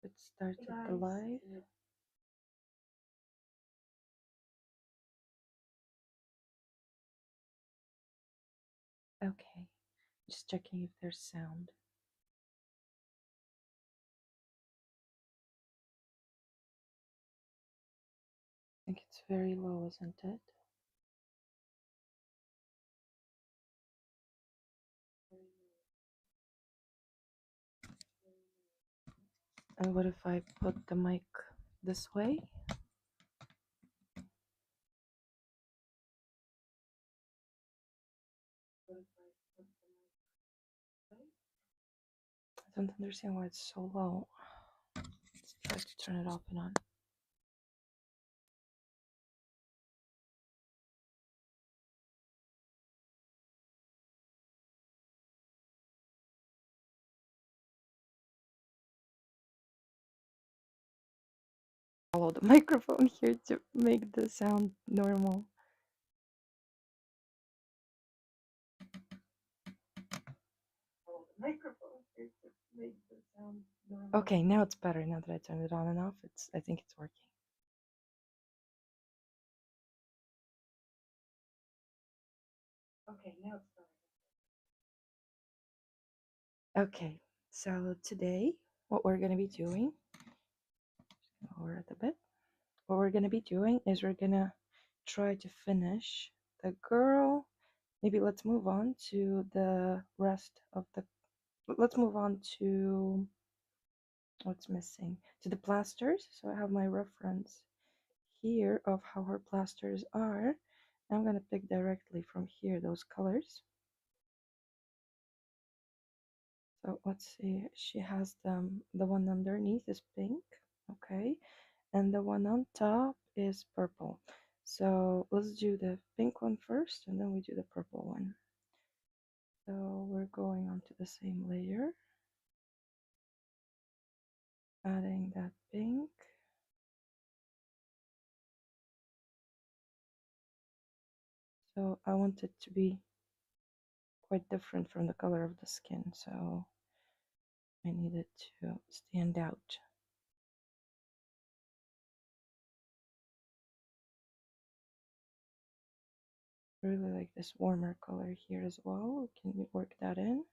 Let's start the live. Okay, just checking if there's sound. I think it's very low, isn't it? And what if I put the mic this way? I don't understand why it's so low. Let's try to turn it off and on. Follow the microphone here to make the sound normal. Okay, now it's better. Now that I turned it on and off, I think it's working. Okay, now it's better. Okay, so today what we're gonna be doing, lower it a bit. What we're gonna be doing is we're gonna try to finish the girl. Maybe let's move on to the rest of the. Let's move on to what's missing, to the plasters. So I have my reference here of how her plasters are. I'm gonna pick directly from here those colors. So let's see, she has them. The one underneath is pink, okay, and the one on top is purple. So let's do the pink one first, and then we do the purple one. So we're going onto the same layer, adding that pink. So I want it to be quite different from the color of the skin, so I need it to stand out. I really like this warmer color here as well. Can you work that in?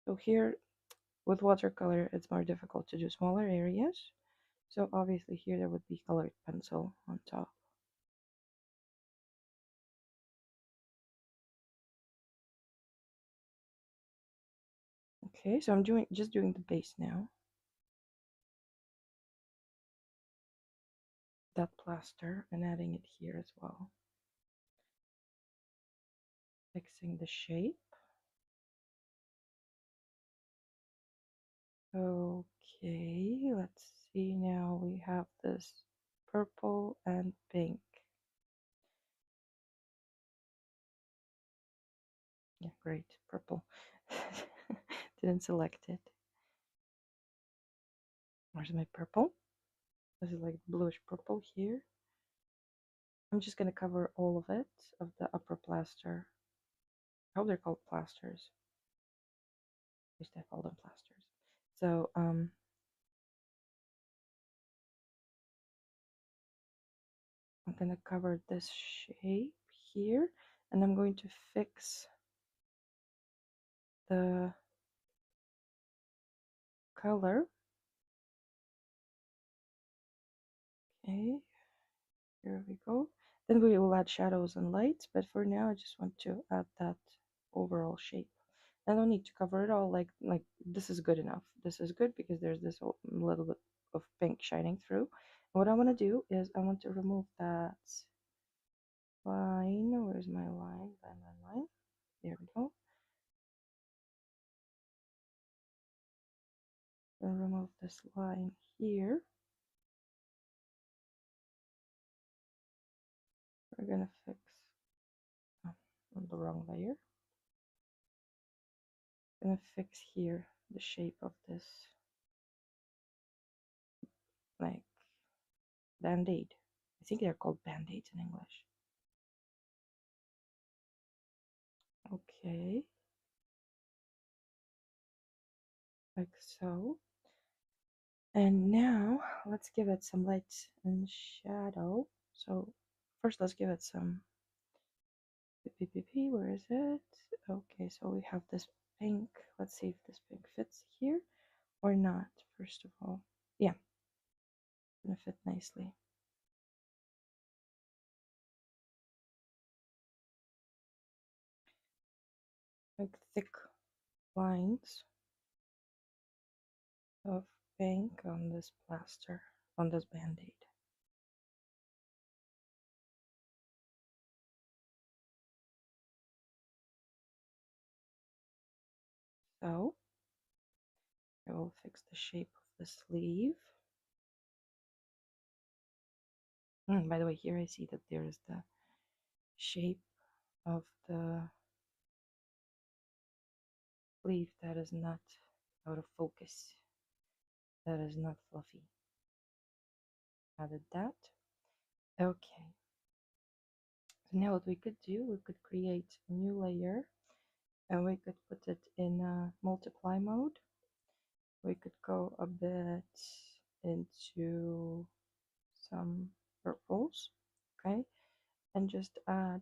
So here with watercolor, it's more difficult to do smaller areas. So obviously here there would be colored pencil on top. Okay, so I'm just doing the base now. That plaster and adding it here as well. Fixing the shape. Okay, let's see now. We have this purple and pink. Yeah, great, purple. Didn't select it. Where's my purple? This is like bluish purple here. I'm just gonna cover all of it, of the upper plaster. I hope they're called plasters. At least I call them plasters. So I'm gonna cover this shape here, and I'm going to fix the color. Okay, here we go. Then we will add shadows and lights, but for now I just want to add that overall shape. I don't need to cover it all, like this is good enough. This is good because there's this little bit of pink shining through. And what I want to do is I want to remove that line. Where's my line? Line. There we go. And remove this line here. We're gonna fix on the wrong layer. Gonna fix here the shape of this, like band-aid. I think they're called band-aids in English. Okay. like so. And now let's give it some light and shadow. So first let's give it some where is it? Okay, so we have this pink. Let's see if this pink fits here or not, first of all. Yeah, gonna fit nicely. Like thick lines of pink on this plaster, on this band-aid. So I will fix the shape of the sleeve. By the way, here I see that there is the shape of the sleeve that is not out of focus, that is not fluffy. Added that. Okay. So now what we could do, we could create a new layer and we could put it in multiply mode. We could go a bit into some purples, okay, and just add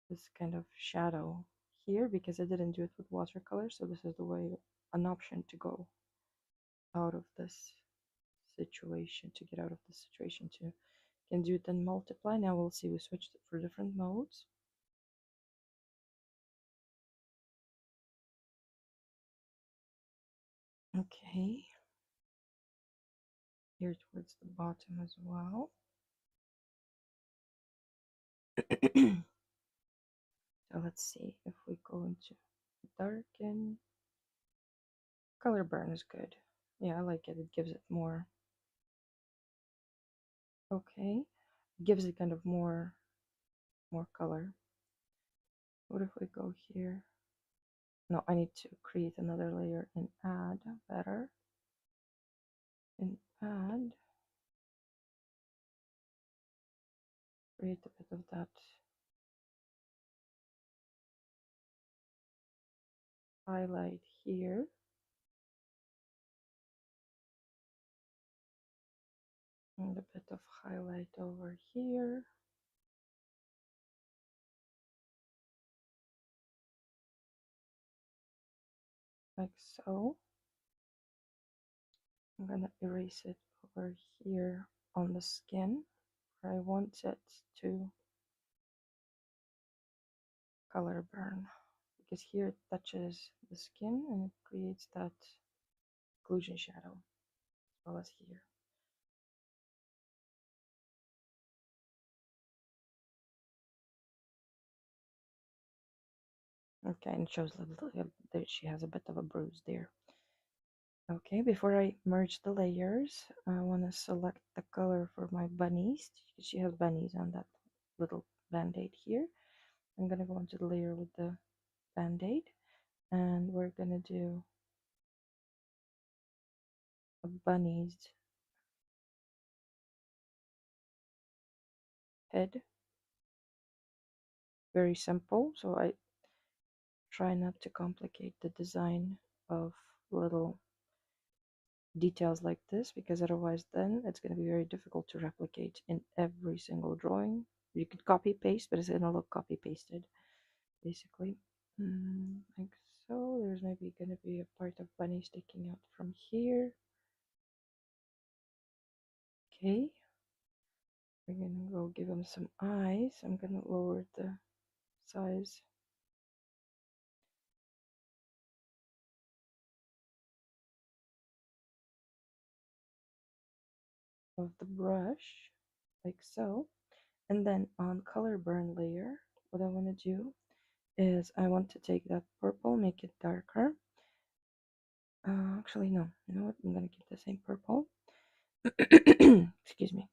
this kind of shadow here because I didn't do it with watercolor, so this is the way, an option to go out of this situation, to get out of this situation too. Can do it and multiply. Now we'll see, we switched it for different modes. Okay, here towards the bottom as well. So let's see if we go into darken. Color burn is good. Yeah, I like it. It gives it more. Okay, it gives it kind of more color. What if we go here? No, I need to create another layer and add better. And add. Create a bit of that highlight here. And a bit of highlight over here. Like so. I'm gonna erase it over here on the skin where I want it to color burn, because here it touches the skin and it creates that occlusion shadow as well as here. Okay, and it shows that she has a bit of a bruise there. Okay, before I merge the layers, I want to select the color for my bunnies. She has bunnies on that little band-aid here. I'm going to go into the layer with the band-aid, and we're going to do a bunny's head. Very simple, so I try not to complicate the design of little details like this, because otherwise then it's going to be very difficult to replicate in every single drawing. You could copy paste, but it's going to look copy pasted basically. Like so. There's maybe going to be a part of bunny sticking out from here. Okay, we're going to go give him some eyes. I'm going to lower the size of the brush like so. And then on color burn layer, what I want to do is I want to take that purple, make it darker. Actually, no, you know what? I'm going to keep the same purple. Excuse me.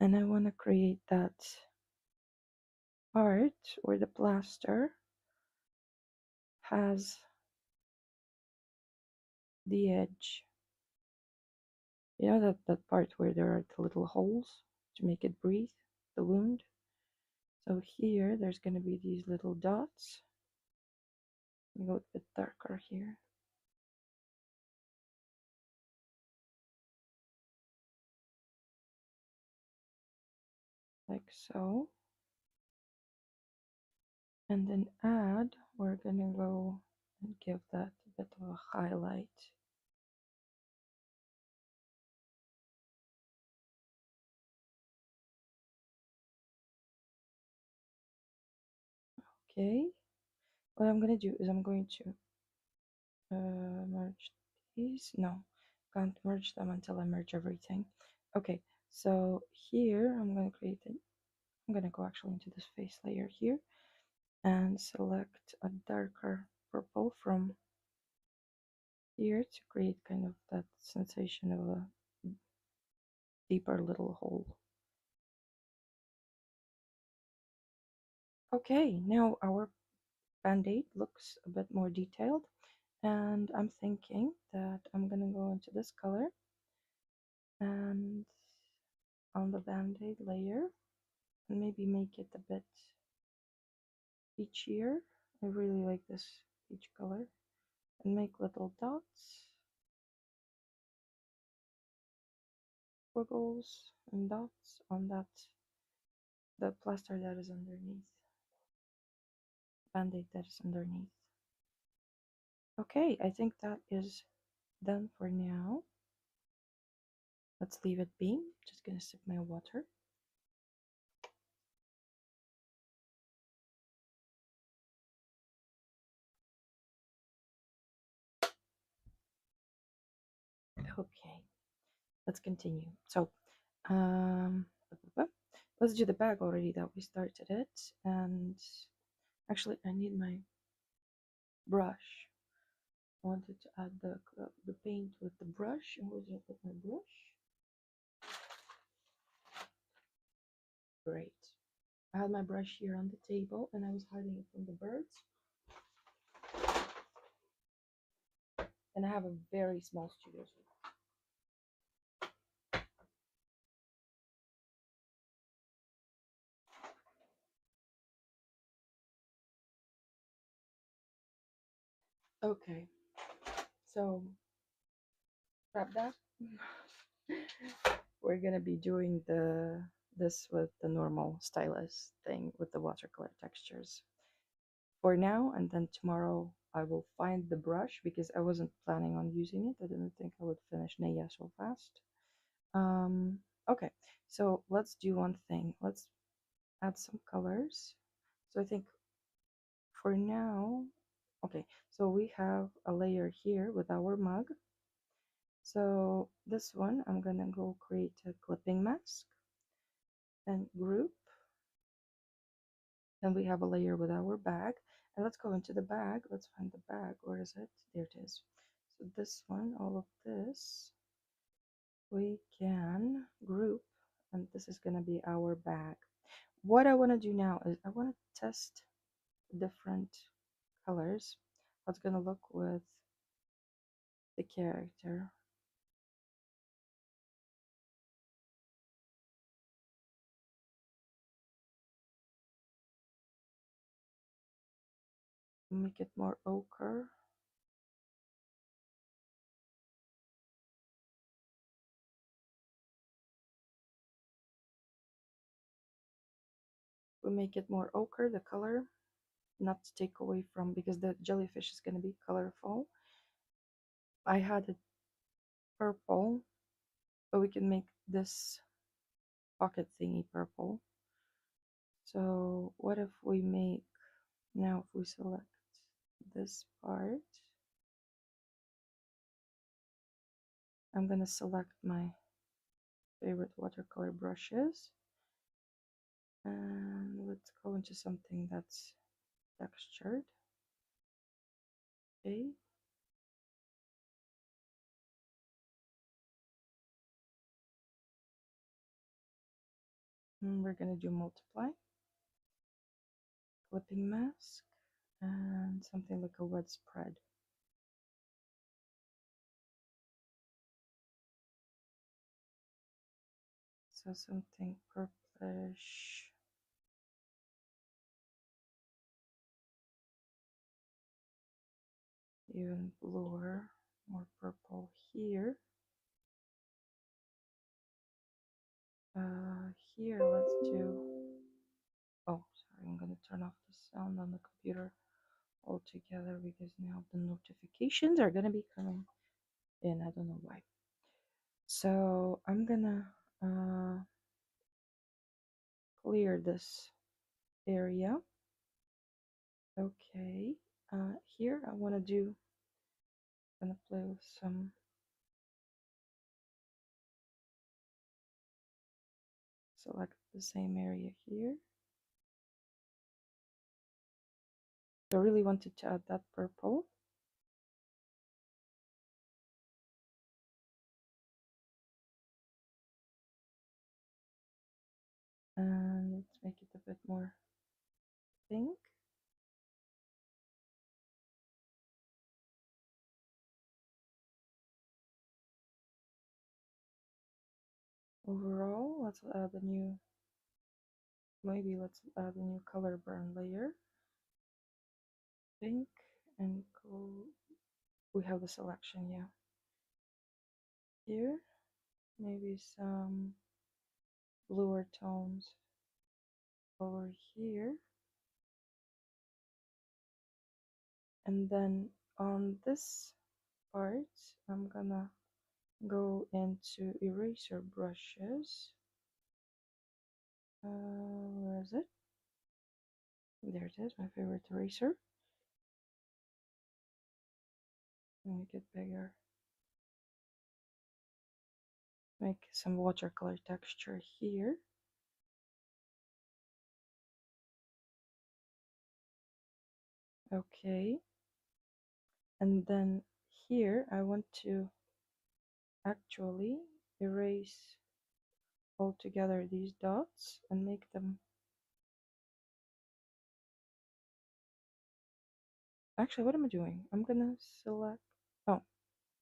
And I want to create that part where the plaster has the edge. You know that part where there are the little holes to make it breathe, the wound? So here, there's going to be these little dots. Let me go a bit darker here. like so. And then add, we're gonna go and give that a bit of a highlight. Okay, what I'm gonna do is I'm going to merge these. No, can't merge them until I merge everything. Okay, so here I'm gonna create it. I'm gonna go actually into this face layer here and select a darker purple from here to create kind of that sensation of a deeper little hole. Okay, now our band-aid looks a bit more detailed, and I'm thinking that I'm gonna go into this color and on the band-aid layer and maybe make it a bit peachier. I really like this peach color, and make little dots, squiggles and dots on that the plaster that is underneath, band-aid that is underneath. Okay, I think that is done for now. Let's leave it be. Just gonna sip my water. Okay, let's continue. So, um, let's do the bag already that we started it. And actually, I need my brush. I wanted to add the paint with the brush. And where's it with my brush? Great. I had my brush here on the table, and I was hiding it from the birds. And I have a very small studio. Okay, so grab that. We're gonna be doing this with the normal stylus thing with the watercolor textures for now, and then tomorrow I will find the brush because I wasn't planning on using it. I didn't think I would finish Naya so fast. Okay, so let's do one thing. Let's add some colors. So I think for now, okay, so we have a layer here with our mug. So this one, I'm gonna go create a clipping mask and group. Then we have a layer with our bag. And let's go into the bag. Let's find the bag. Where is it? There it is. So this one, all of this, we can group. And this is gonna be our bag. What I wanna do now is I wanna test different colors. How it's gonna look with the character. Make it more ochre. We make it more ochre, the color, not to take away from, because the jellyfish is going to be colorful. I had it purple, but we can make this pocket thingy purple. So what if we make, now if we select this part, I'm going to select my favorite watercolor brushes, and let's go into something that's textured. Okay. And we're going to do multiply, clipping mask, and something like a wet spread. So something purplish. Even bluer, more purple here. here, let's do, oh, sorry, I'm gonna turn off the sound on the computer altogether because now the notifications are gonna be coming in. I don't know why. So I'm gonna clear this area. Okay, here I want to do, gonna play with some, select the same area here. I really wanted to add that purple. And let's make it a bit more pink. Overall, let's add a new, maybe let's add a new color burn layer. Pink and gold. We have the selection, yeah. Here, maybe some bluer tones over here. And then on this part, I'm gonna go into eraser brushes. Where is it? There it is, my favorite eraser. Make it bigger. Make some watercolor texture here. Okay. And then here I want to actually erase altogether these dots and make them, actually, what am I doing? I'm gonna select, oh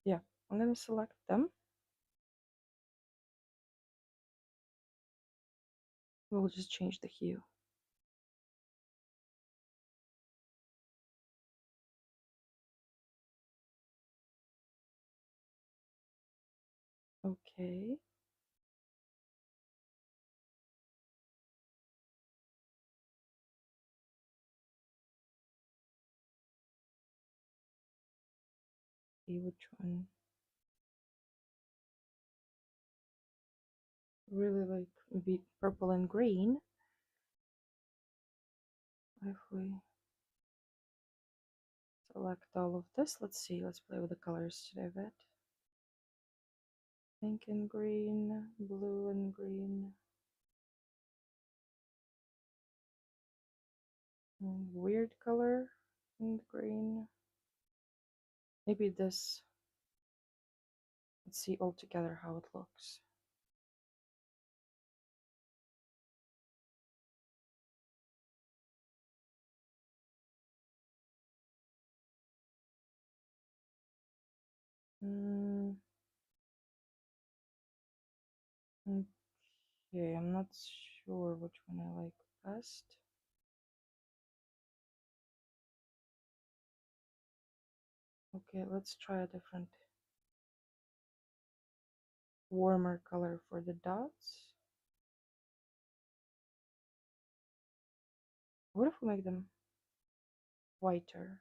yeah, I'm gonna select them. We'll just change the hue. Okay. See which one. Really like maybe purple and green. If we select all of this, let's see, let's play with the colors today a bit. Pink and green, blue and green, and weird color and green. Maybe this, let's see all together how it looks. Okay, I'm not sure which one I like best. Okay, let's try a different, warmer color for the dots. What if we make them whiter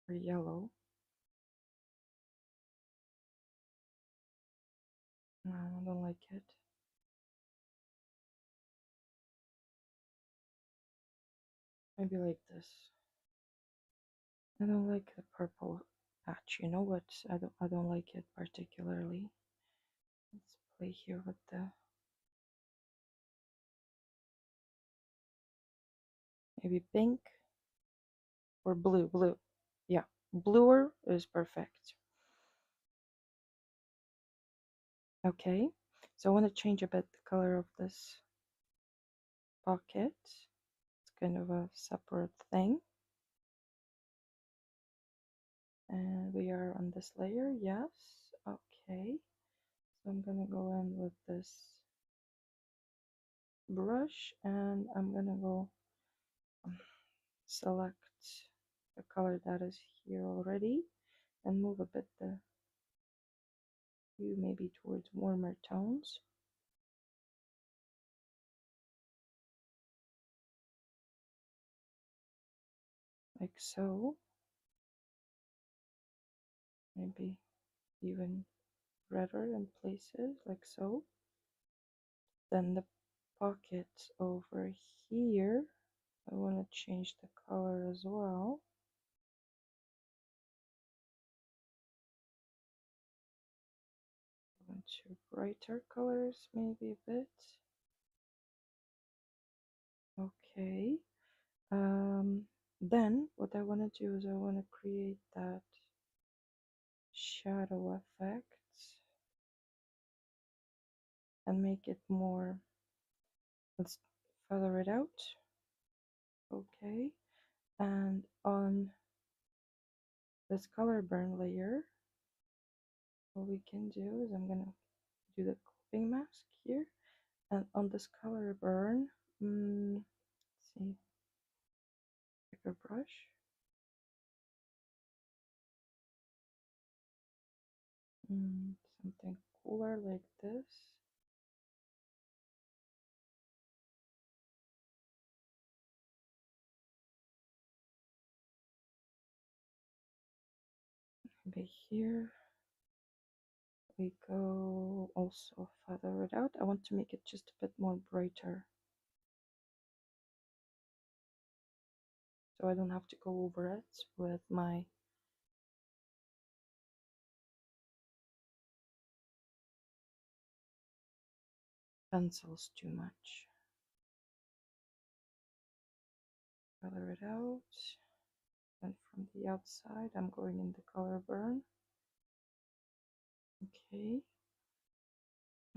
or yellow? No, I don't like it. Maybe like this. I don't like the purple patch. You know what? I don't like it particularly. Let's play here with the, maybe pink or blue. Blue. Yeah, bluer is perfect. Okay, so I want to change a bit the color of this pocket. It's kind of a separate thing. And we are on this layer, yes. Okay, so I'm gonna go in with this brush and I'm gonna go select the color that is here already. and move a bit the hue maybe towards warmer tones. Like so. Maybe even redder in places, like so. Then the pockets over here, I want to change the color as well. I want to brighter colors, maybe a bit. Okay. Then what I want to do is I want to create that shadow effect and make it more. Let's feather it out. Okay. And on this color burn layer, what we can do is I'm gonna do the clipping mask here, and on this color burn, let's see, pick a brush, something cooler like this. Maybe here we go also feather it out. I want to make it just a bit more brighter, so I don't have to go over it with my pencils too much. Feather it out, and from the outside I'm going in the color burn. Okay,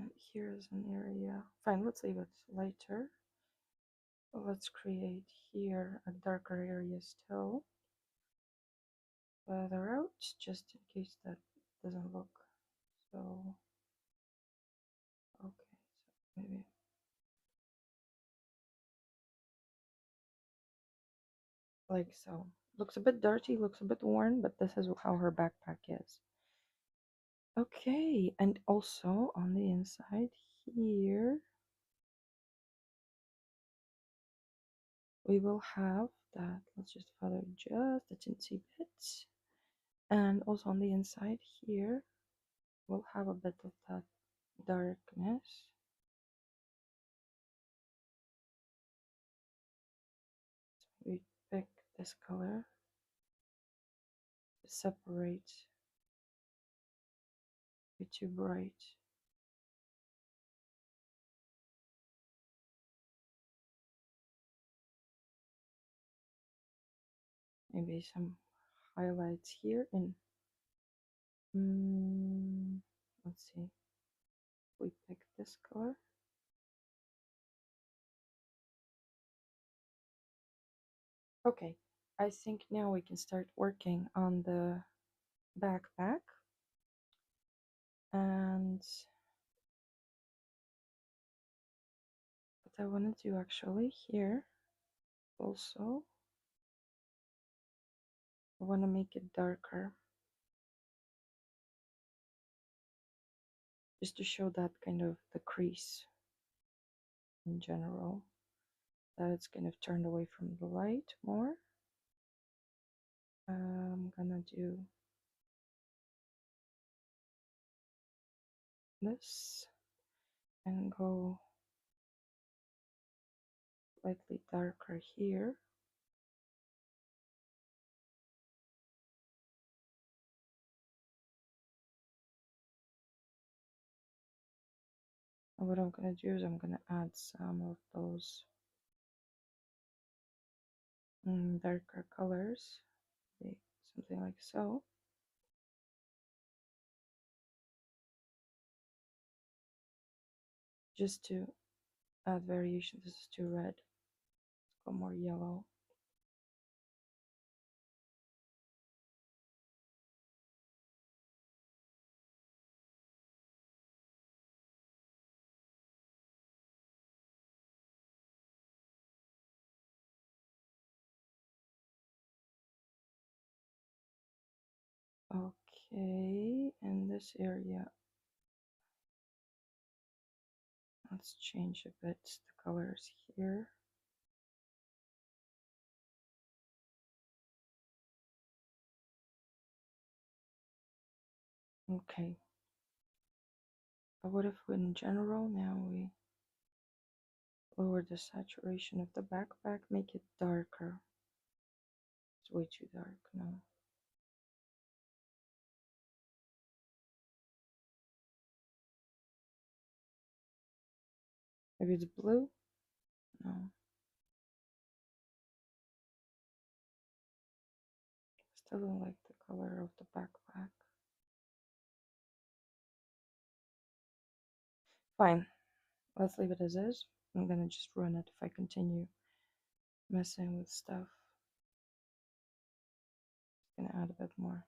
and here's an area. Fine, let's leave it lighter. Let's create here a darker area still. Feather out, just in case that doesn't look so. Okay, so maybe like so. Looks a bit dirty, looks a bit worn, but this is how her backpack is. Okay, and also on the inside here, we will have that. Let's just feather just a teensy bit. And also on the inside here, we'll have a bit of that darkness. We pick this color to separate it too bright. Maybe some highlights here in let's see, we pick this color. Okay, I think now we can start working on the backpack. And what I want to do actually here also, I want to make it darker just to show that kind of the crease in general, that it's kind of turned away from the light more. I'm gonna do this and go slightly darker here. And what I'm gonna do is I'm gonna add some of those darker colors, something like so. Just to add variation. This is too red. Let's go more yellow. Okay, in this area, let's change a bit the colors here. Okay. But what if in general now we lower the saturation of the backpack, make it darker? It's way too dark now. Maybe it's blue? No. Still don't like the color of the backpack. Fine. Let's leave it as is. I'm gonna just ruin it if I continue messing with stuff. Gonna add a bit more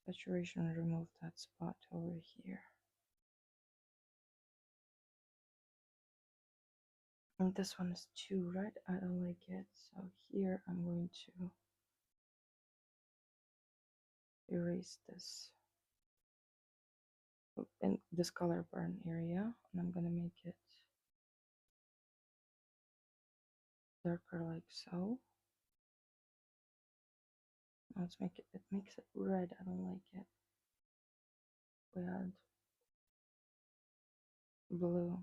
saturation and remove that spot over here. And this one is too red. I don't like it. So here I'm going to erase this in this color burn area, and I'm gonna make it darker like so. Let's make it, it makes it red. I don't like it. We add blue.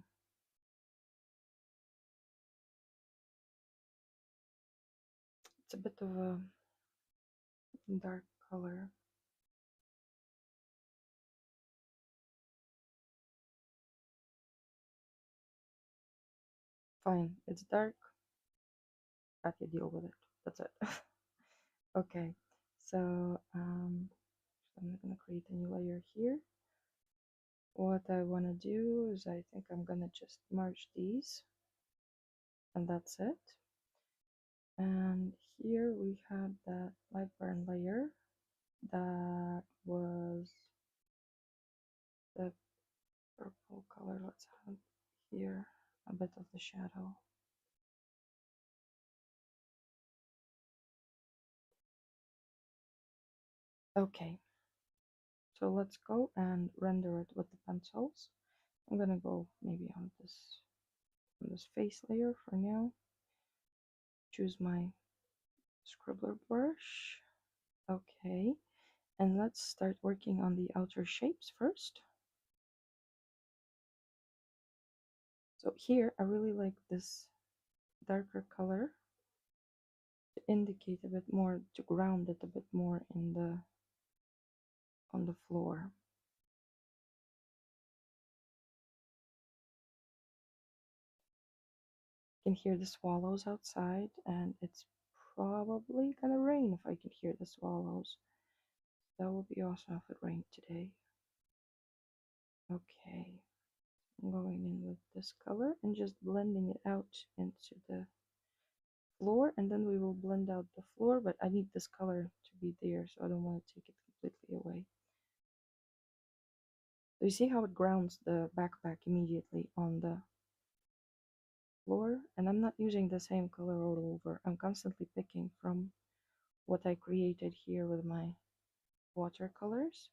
It's a bit of a dark color. Fine, it's dark. I can deal with it. That's it. Okay, so I'm gonna create a new layer here. What I want to do is I think I'm gonna just merge these, and that's it. And here we had that light burn layer that was the purple color. Let's have here a bit of the shadow. Okay, so let's go and render it with the pencils. I'm gonna go maybe on this face layer for now. Choose my scribbler brush. Okay, and let's start working on the outer shapes first. So here I really like this darker color to indicate a bit more, to ground it a bit more in the on the floor. You can hear the swallows outside, and it's probably gonna rain if I can hear the swallows. That would be awesome if it rained today. Okay, I'm going in with this color and just blending it out into the floor, and then we will blend out the floor, but I need this color to be there, so I don't want to take it completely away. So you see how it grounds the backpack immediately on the floor, and I'm not using the same color all over. I'm constantly picking from what I created here with my watercolors.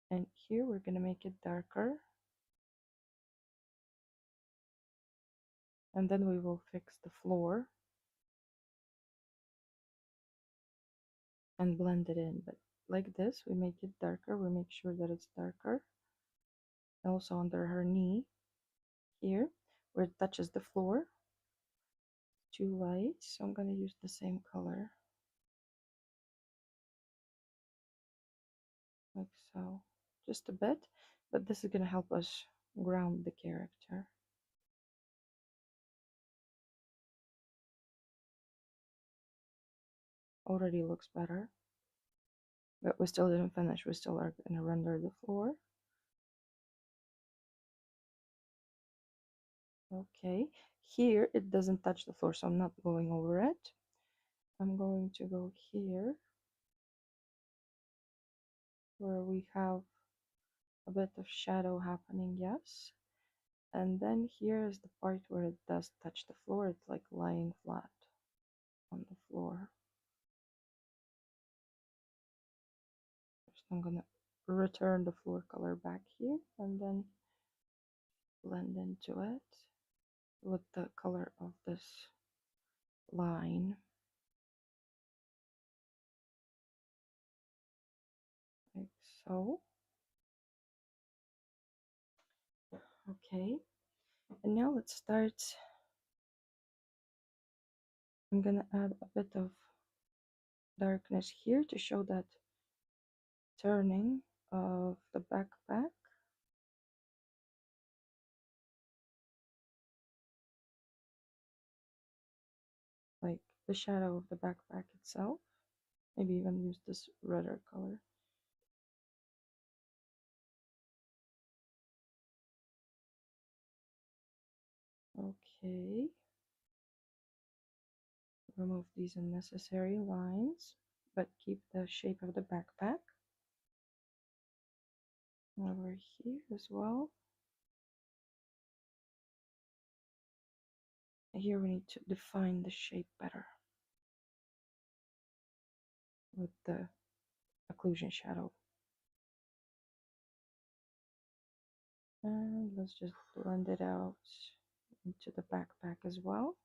And here we're going to make it darker, and then we will fix the floor and blend it in. But like this, we make it darker, we make sure that it's darker. Also under her knee here where it touches the floor, too light, so I'm going to use the same color like so, just a bit, but this is going to help us ground the character. Already looks better, but we still didn't finish. We still are going to render the floor. Okay, here it doesn't touch the floor, so I'm not going over it. I'm going to go here where we have a bit of shadow happening, yes. And then here is the part where it does touch the floor. It's like lying flat on the floor. I'm gonna return the floor color back here and then blend into it with the color of this line, like so. Okay, and now let's start. I'm gonna add a bit of darkness here to show that turning of the backpack. Like the shadow of the backpack itself. Maybe even use this redder color. Okay. Remove these unnecessary lines, but keep the shape of the backpack. Over here as well. Here we need to define the shape better with the occlusion shadow. And let's just blend it out into the backpack as well.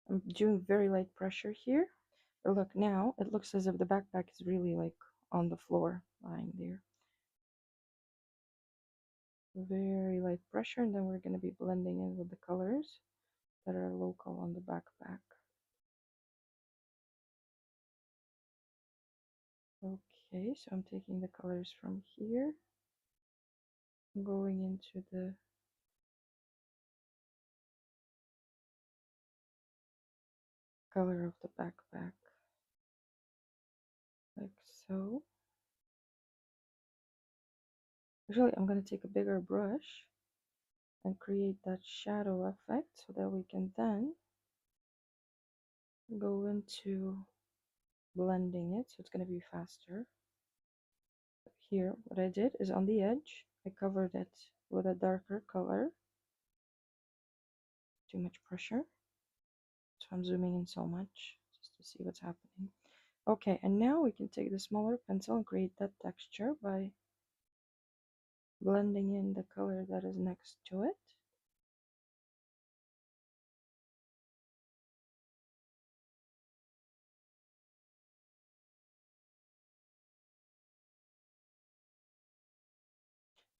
I'm doing very light pressure here. But look, now it looks as if the backpack is really like on the floor, lying there. Very light pressure, and then we're going to be blending in with the colors that are local on the backpack. Okay, so I'm taking the colors from here, going into the color of the backpack, like so. Actually, I'm going to take a bigger brush and create that shadow effect so that we can then go into blending it, so it's going to be faster. Here, what I did is on the edge, I covered it with a darker color. Too much pressure. So I'm zooming in so much just to see what's happening. Okay, and now we can take the smaller pencil and create that texture by blending in the color that is next to it.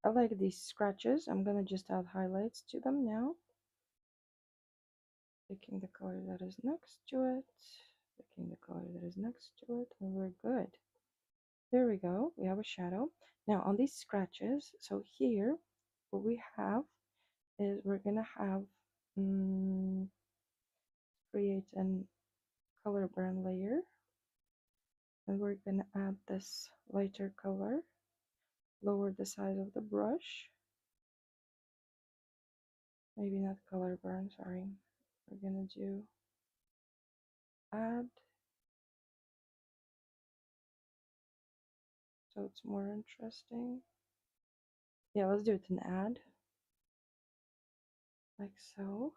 I like these scratches. I'm gonna just add highlights to them now. Picking the color that is next to it, picking the color that is next to it, and we're good. There we go, we have a shadow. Now on these scratches, so here, what we have is we're gonna have create an color burn layer, and we're gonna add this lighter color, lower the size of the brush, maybe not color burn, sorry. We're gonna do add, so it's more interesting. Yeah, let's do it in add, like so.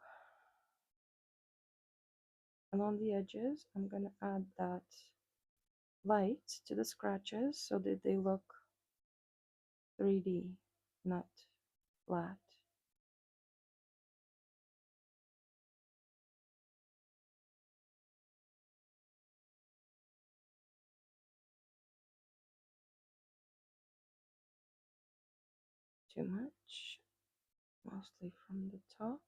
And on the edges, I'm gonna add that light to the scratches so that they look 3D, not flat. Too much, mostly from the top.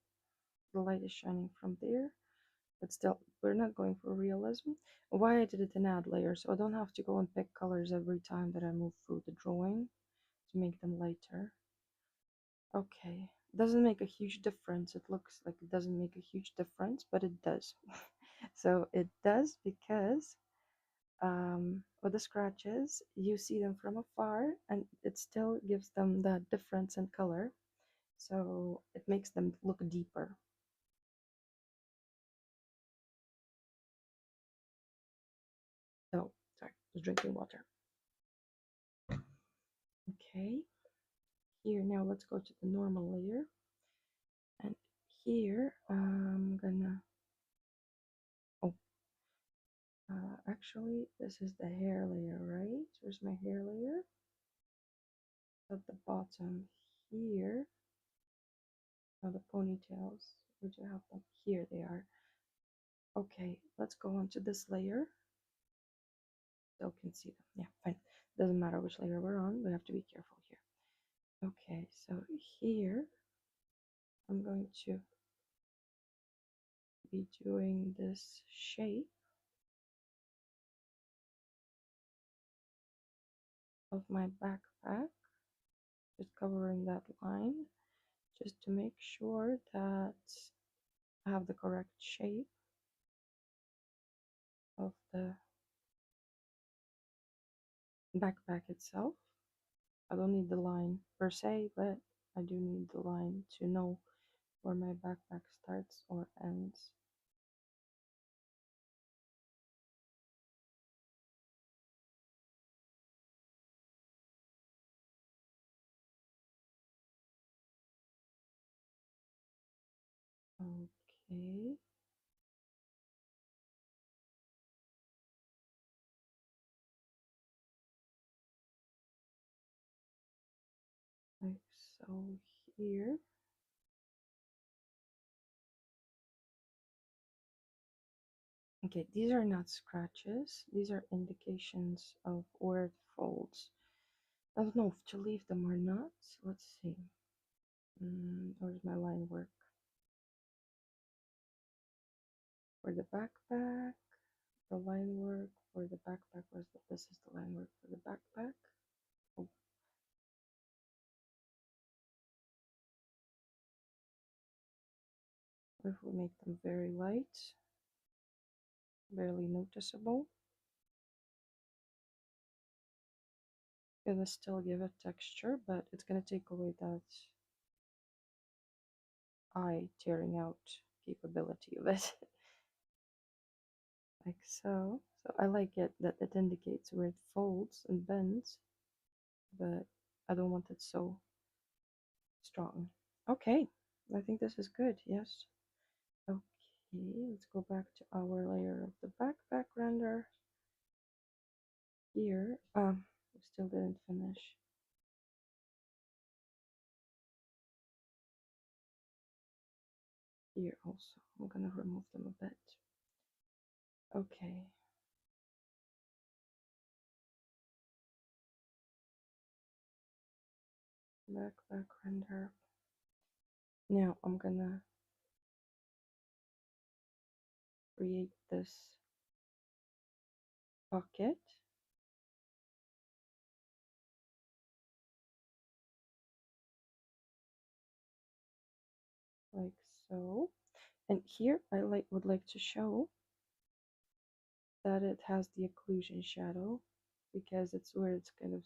The light is shining from there, but still, we're not going for realism. Why I did it in add layer, so I don't have to go and pick colors every time that I move through the drawing to make them lighter. Okay, doesn't make a huge difference. It looks like it doesn't make a huge difference, but it does. So it does because with the scratches, you see them from afar and it still gives them that difference in color. So it makes them look deeper. Oh, sorry, I was drinking water. Okay, here now let's go to the normal layer. And here I'm gonna, oh, Actually, this is the hair layer, right? Where's my hair layer? At the bottom here. Oh, the ponytails. Where do I have them? Here they are. Okay, let's go on to this layer. Still can see them. Yeah, fine. Doesn't matter which layer we're on. We have to be careful here. Okay, so here I'm going to be doing this shape of my backpack, just covering that line, just to make sure that I have the correct shape of the backpack itself. I don't need the line per se, but I do need the line to know where my backpack starts or ends. Okay. Like so here. Okay, these are not scratches. These are indications of where it folds. I don't know if to leave them or not. Let's see. Where's my line work? For the backpack, the line work for the backpack was that this is the line work for the backpack. Oh, what if we make them very light, barely noticeable? Gonna still give it texture, but it's gonna take away that eye tearing out capability of it. Like so. So I like it that it indicates where it folds and bends, but I don't want it so strong. Okay, I think this is good, yes. Okay, let's go back to our layer of the backpack render. Here, we still didn't finish. Here also, I'm gonna remove them a bit. Okay. Backpack render. Now I'm gonna create this pocket. Like so. And here I would like to show that it has the occlusion shadow because it's where it's kind of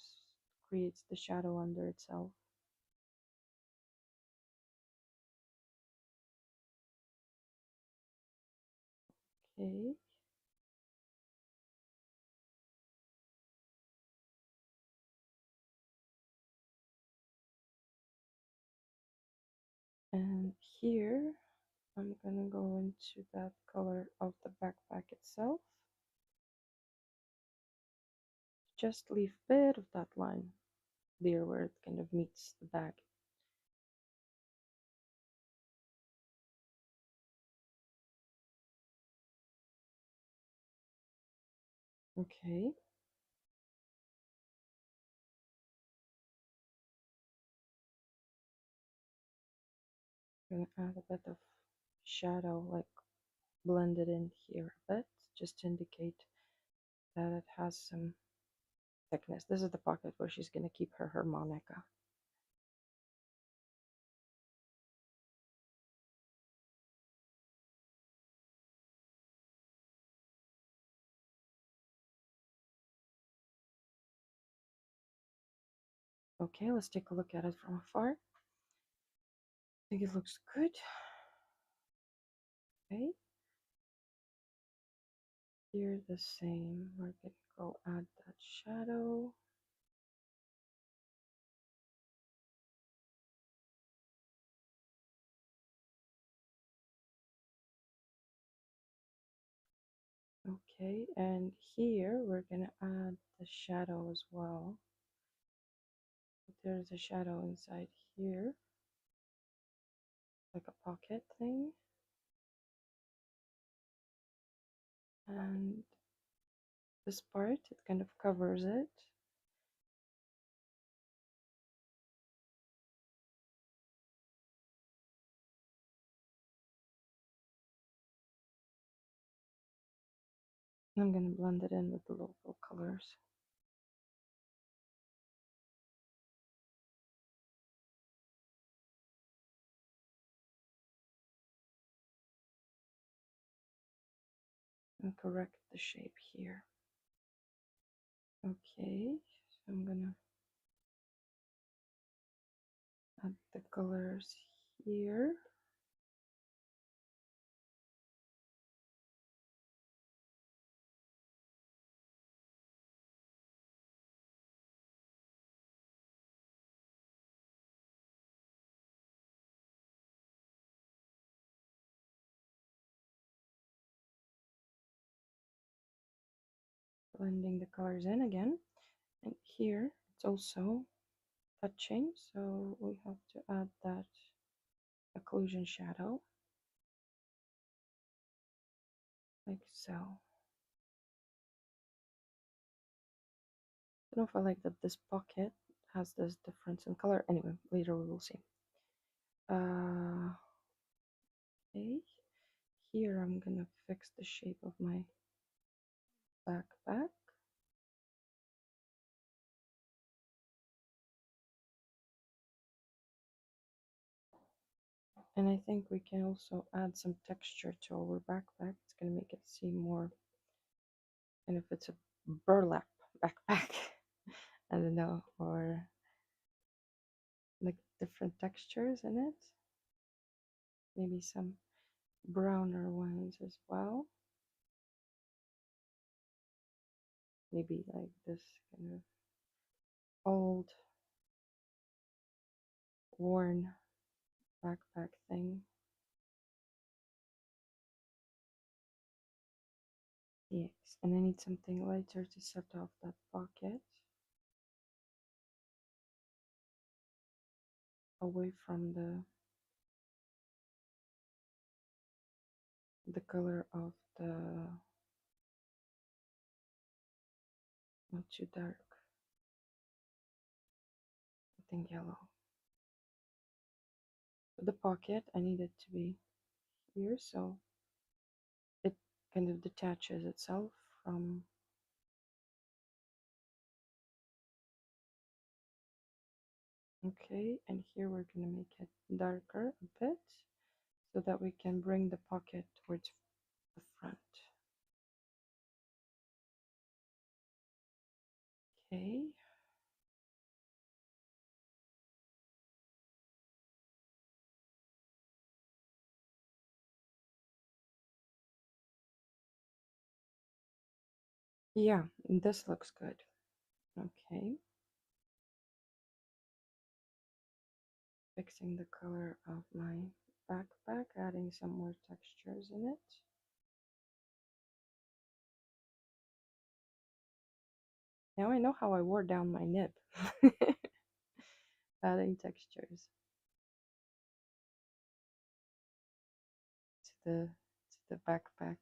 creates the shadow under itself. Okay. And here I'm gonna go into that color of the backpack itself. Just leave a bit of that line there where it kind of meets the bag. Okay. I'm gonna add a bit of shadow, like blend it in here a bit, just to indicate that it has some thickness. This is the pocket where she's gonna keep her harmonica. Okay, let's take a look at it from afar. I think it looks good. Okay. Here the same. We're gonna go add that shadow. Okay, and here we're gonna add the shadow as well. There's a shadow inside here, like a pocket thing. And this part, it kind of covers it. I'm gonna blend it in with the local colors. And correct the shape here. Okay, so I'm gonna add the colors here. Blending the colors in again. And here it's also touching, so we have to add that occlusion shadow, like so. I don't know if I like that this pocket has this difference in color. Anyway, later we will see. Okay, here I'm gonna fix the shape of my backpack. And I think we can also add some texture to our backpack. It's gonna make it seem more, and if it's a burlap backpack, I don't know, or like different textures in it. Maybe some browner ones as well. Maybe like this kind of old, worn backpack thing. Yes, and I need something lighter to set off that pocket away from the color of the, not too dark, I think yellow. The pocket, I need it to be here, so it kind of detaches itself from. Okay, and here we're going to make it darker a bit so that we can bring the pocket towards the front. Okay. Yeah, this looks good. Okay. Fixing the color of my backpack, adding some more textures in it. Now I know how I wore down my nib. Adding textures to the backpack,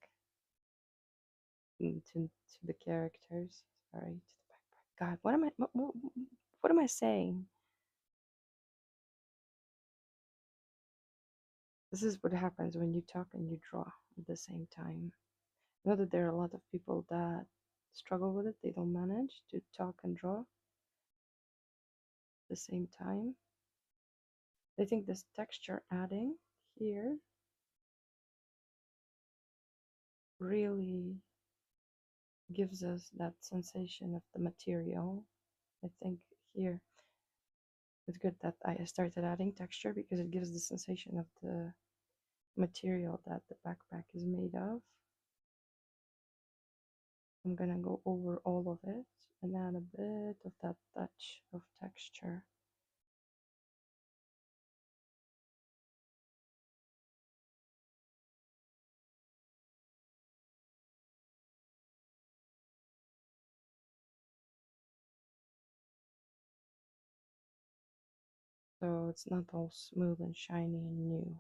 to the characters. Sorry, to the backpack. God, what am I saying? This is what happens when you talk and you draw at the same time. I know that there are a lot of people that struggle with it. They don't manage to talk and draw at the same time. I think this texture adding here really gives us that sensation of the material. I think here it's good that I started adding texture because it gives the sensation of the material that the backpack is made of. I'm gonna go over all of it and add a bit of that touch of texture. so it's not all smooth and shiny and new.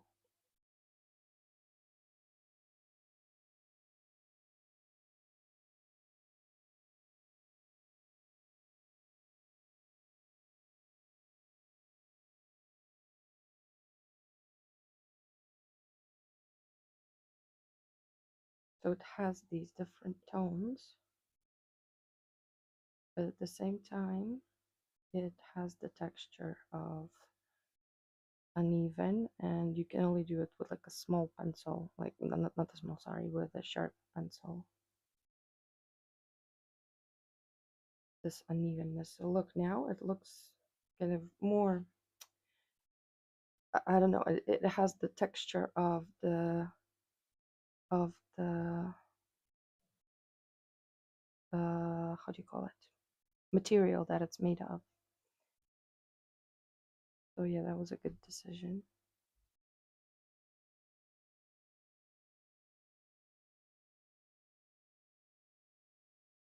So it has these different tones, but at the same time, it has the texture of uneven, and you can only do it with like a small pencil, like not a small, sorry, with a sharp pencil. This unevenness. So look, now it looks kind of more, I don't know, it has the texture of the how do you call it, material that it's made of. So yeah, that was a good decision.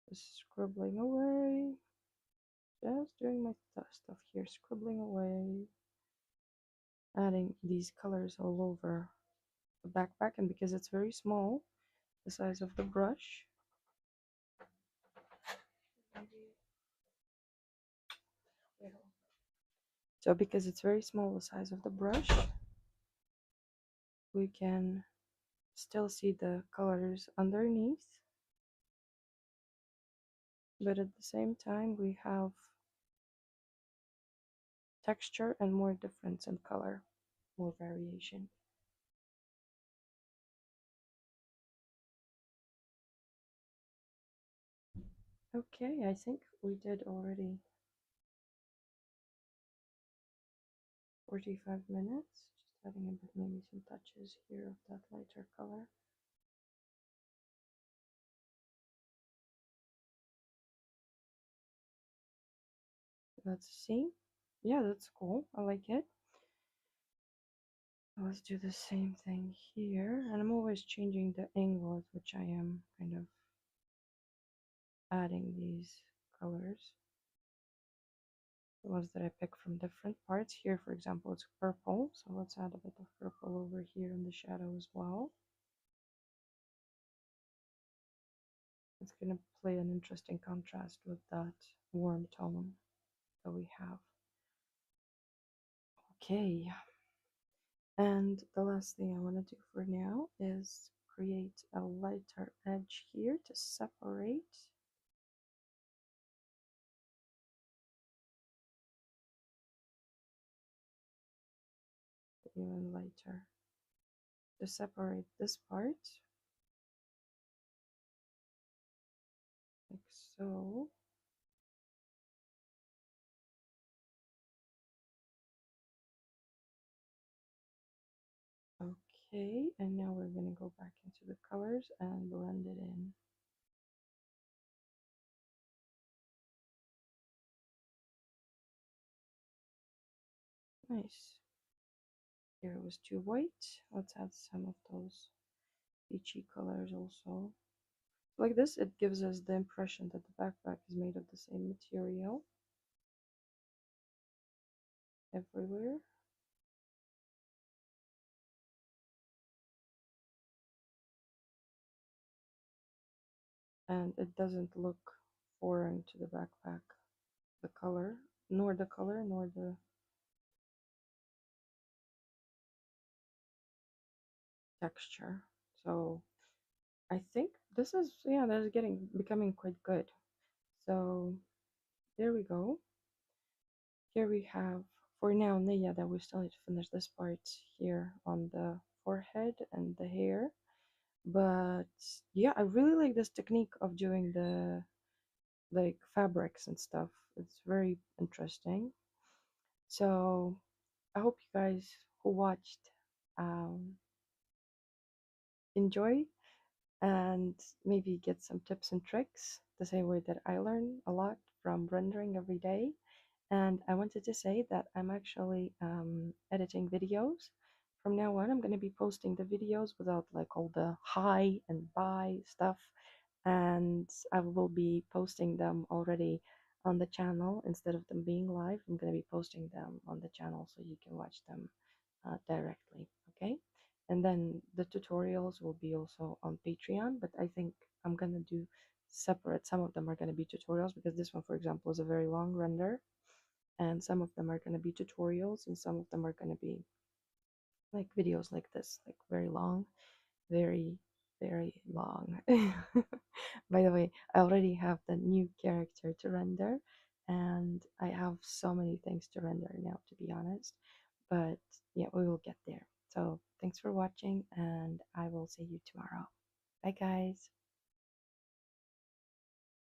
Just scribbling away, just doing my stuff here, scribbling away, adding these colors all over the backpack. And because it's very small, the size of the brush, so because it's very small, the size of the brush, we can still see the colors underneath, but at the same time we have texture and more difference in color, more variation. Okay, I think we did already 45 minutes. Just adding a bit, maybe some touches here of that lighter color. Let's see. Yeah, that's cool. I like it. Let's do the same thing here. And I'm always changing the angle at which I am kind of adding these colors. The ones that I pick from different parts. Here, for example, it's purple. So let's add a bit of purple over here in the shadow as well. It's going to play an interesting contrast with that warm tone that we have. Okay. And the last thing I want to do for now is create a lighter edge here to separate. Even lighter to separate this part, like so. Okay, and now we're going to go back into the colors and blend it in. Nice. Here it was too white. Let's add some of those peachy colors also. Like this, it gives us the impression that the backpack is made of the same material everywhere. And it doesn't look foreign to the backpack, the color, nor the texture. So I think this is, yeah, that's becoming quite good. So there we go. Here we have, for now, yeah, that we still need to finish this part here on the forehead and the hair. But yeah, I really like this technique of doing the like fabrics and stuff. It's very interesting. So I hope you guys who watched um, enjoy and maybe get some tips and tricks the same way that I learn a lot from rendering every day. And I wanted to say that I'm actually editing videos. From now on, I'm going to be posting the videos without like all the hi and bye stuff. And I will be posting them already on the channel. Instead of them being live, I'm going to be posting them on the channel so you can watch them directly. Okay, and then the tutorials will be also on Patreon, but I think I'm going to do separate. Some of them are going to be tutorials because this one, for example, is a very long render, and some of them are going to be tutorials, and some of them are going to be like videos like this, like very long, very, very long. By the way, I already have the new character to render, and I have so many things to render now, to be honest. But yeah, we will get there. So thanks for watching, and I will see you tomorrow. Bye, guys.